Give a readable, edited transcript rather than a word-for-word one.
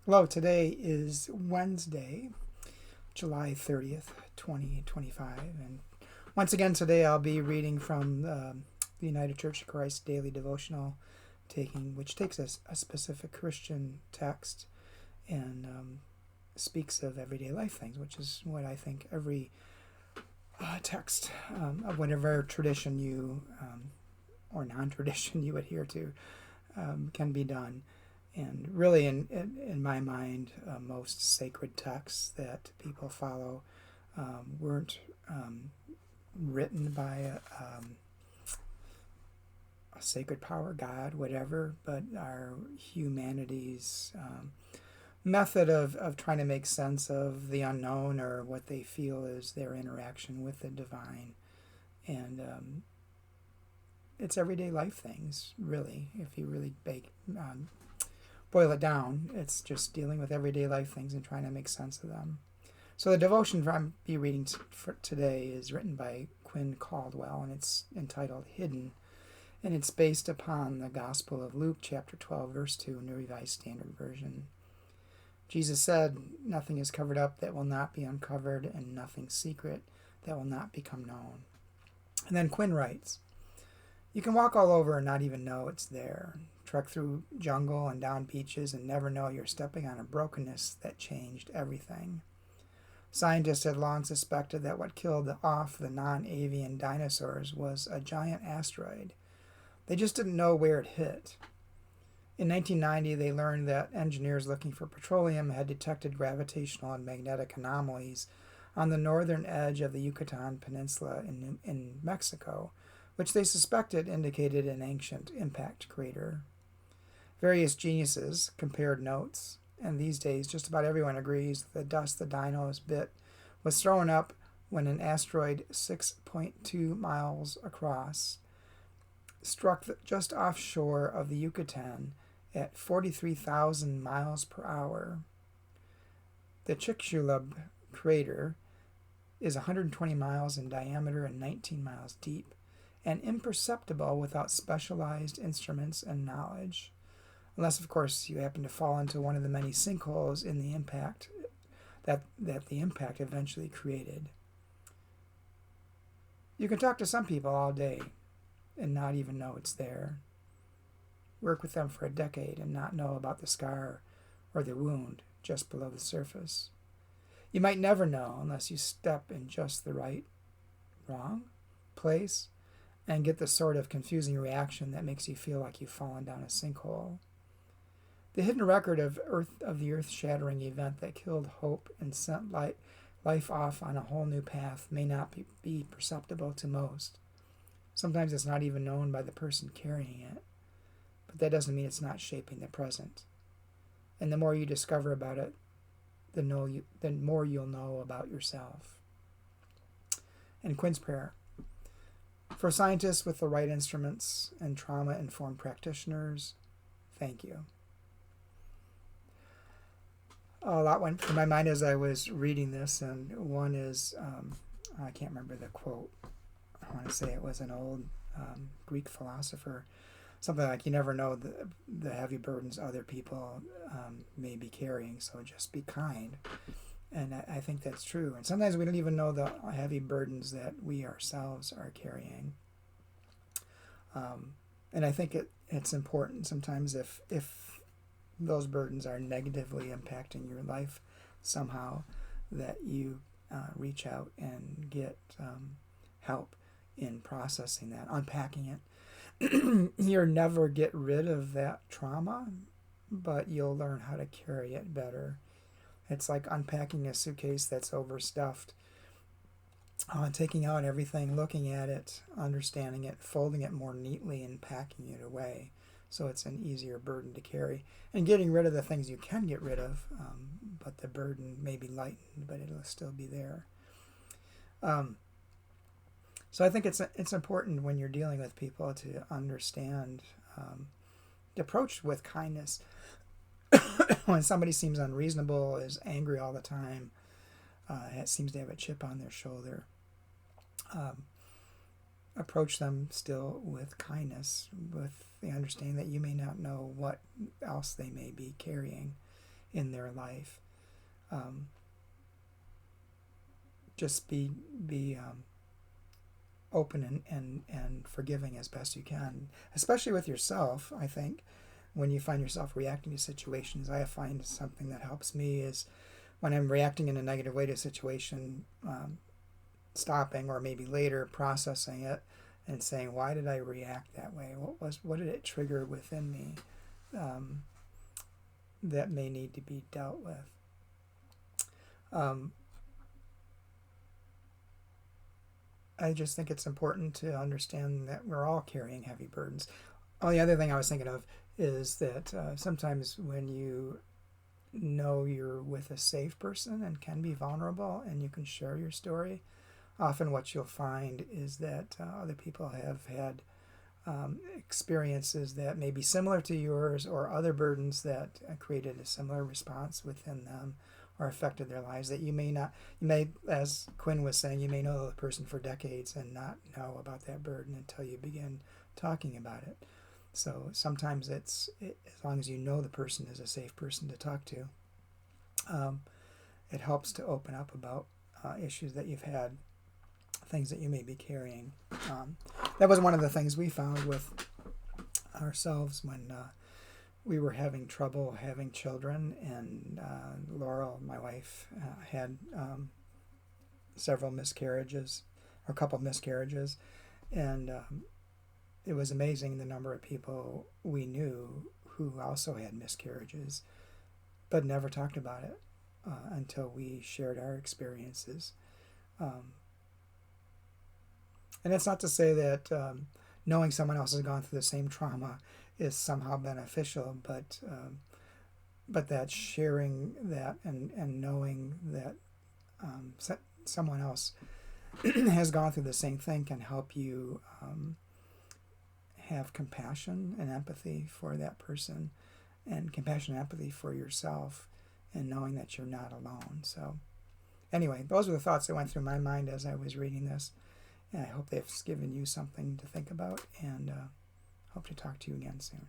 Hello, today is Wednesday, July 30th, 2025. And once again, today I'll be reading from the United Church of Christ Daily Devotional, which takes a specific Christian text and speaks of everyday life things, which is what I think every text of whatever tradition you or non-tradition you adhere to can be done. And really, in my mind, most sacred texts that people follow weren't written by a sacred power, God, whatever, but are humanity's method of trying to make sense of the unknown or what they feel is their interaction with the divine. And it's everyday life things, really, if you really boil it down. It's just dealing with everyday life things and trying to make sense of them. So the devotion I'm be reading for today is written by Quinn Caldwell, and it's entitled Hidden, and it's based upon the Gospel of Luke, chapter 12, verse 2, in the Revised Standard Version. Jesus said, "Nothing is covered up that will not be uncovered, and nothing secret that will not become known." And then Quinn writes, "You can walk all over and not even know it's there. Trek through jungle and down beaches and never know you're stepping on a brokenness that changed everything. Scientists had long suspected that what killed off the non-avian dinosaurs was a giant asteroid. They just didn't know where it hit. In 1990, they learned that engineers looking for petroleum had detected gravitational and magnetic anomalies on the northern edge of the Yucatan Peninsula in Mexico, which they suspected indicated an ancient impact crater. Various geniuses compared notes, and these days just about everyone agrees that the dust the dinos bit was thrown up when an asteroid 6.2 miles across struck just offshore of the Yucatan at 43,000 miles per hour. The Chicxulub crater is 120 miles in diameter and 19 miles deep, and imperceptible without specialized instruments and knowledge. Unless, of course, you happen to fall into one of the many sinkholes in the impact that the impact eventually created. You can talk to some people all day and not even know it's there. Work with them for a decade and not know about the scar or the wound just below the surface. You might never know unless you step in just the wrong place and get the sort of confusing reaction that makes you feel like you've fallen down a sinkhole. The hidden record of the earth-shattering event that killed hope and sent life off on a whole new path may not be perceptible to most. Sometimes it's not even known by the person carrying it, but that doesn't mean it's not shaping the present. And the more you discover about it, the more you'll know about yourself." And Quinn's prayer: "For scientists with the right instruments and trauma-informed practitioners, thank you." A lot went through my mind as I was reading this, and one is, I can't remember the quote. I want to say it was an old Greek philosopher. Something like, "You never know the heavy burdens other people may be carrying, so just be kind." And I think that's true. And sometimes we don't even know the heavy burdens that we ourselves are carrying. And I think it's important sometimes if those burdens are negatively impacting your life somehow, that you reach out and get help in processing that, unpacking it. You'll never get rid of that trauma, but you'll learn how to carry it better. It's like unpacking a suitcase that's overstuffed, taking out everything, looking at it, understanding it, folding it more neatly, and packing it away so it's an easier burden to carry, and getting rid of the things you can get rid of, but the burden may be lightened, but it'll still be there. So I think it's important when you're dealing with people to understand, to approach with kindness. When somebody seems unreasonable, is angry all the time, seems to have a chip on their shoulder, approach them still with kindness, with the understanding that you may not know what else they may be carrying, in their life. Just be open and forgiving as best you can, especially with yourself. I think when you find yourself reacting to situations, I find something that helps me is when I'm reacting in a negative way to a situation, stopping or maybe later processing it and saying, why did I react that way? What did it trigger within me that may need to be dealt with? I just think it's important to understand that we're all carrying heavy burdens. Oh, the other thing I was thinking of is that sometimes when you know you're with a safe person and can be vulnerable and you can share your story, often what you'll find is that other people have had experiences that may be similar to yours, or other burdens that created a similar response within them or affected their lives that you may, as Quinn was saying, you may know the person for decades and not know about that burden until you begin talking about it. So sometimes as long as you know the person is a safe person to talk to, it helps to open up about issues that you've had, things that you may be carrying. That was one of the things we found with ourselves when we were having trouble having children, and Laurel, my wife, had several miscarriages, or a couple miscarriages, and it was amazing the number of people we knew who also had miscarriages, but never talked about it until we shared our experiences. And it's not to say that knowing someone else has gone through the same trauma is somehow beneficial, but that sharing that and knowing that someone else has gone through the same thing can help you have compassion and empathy for that person, and compassion and empathy for yourself, and knowing that you're not alone. So anyway, those were the thoughts that went through my mind as I was reading this, and I hope they've given you something to think about, and hope to talk to you again soon.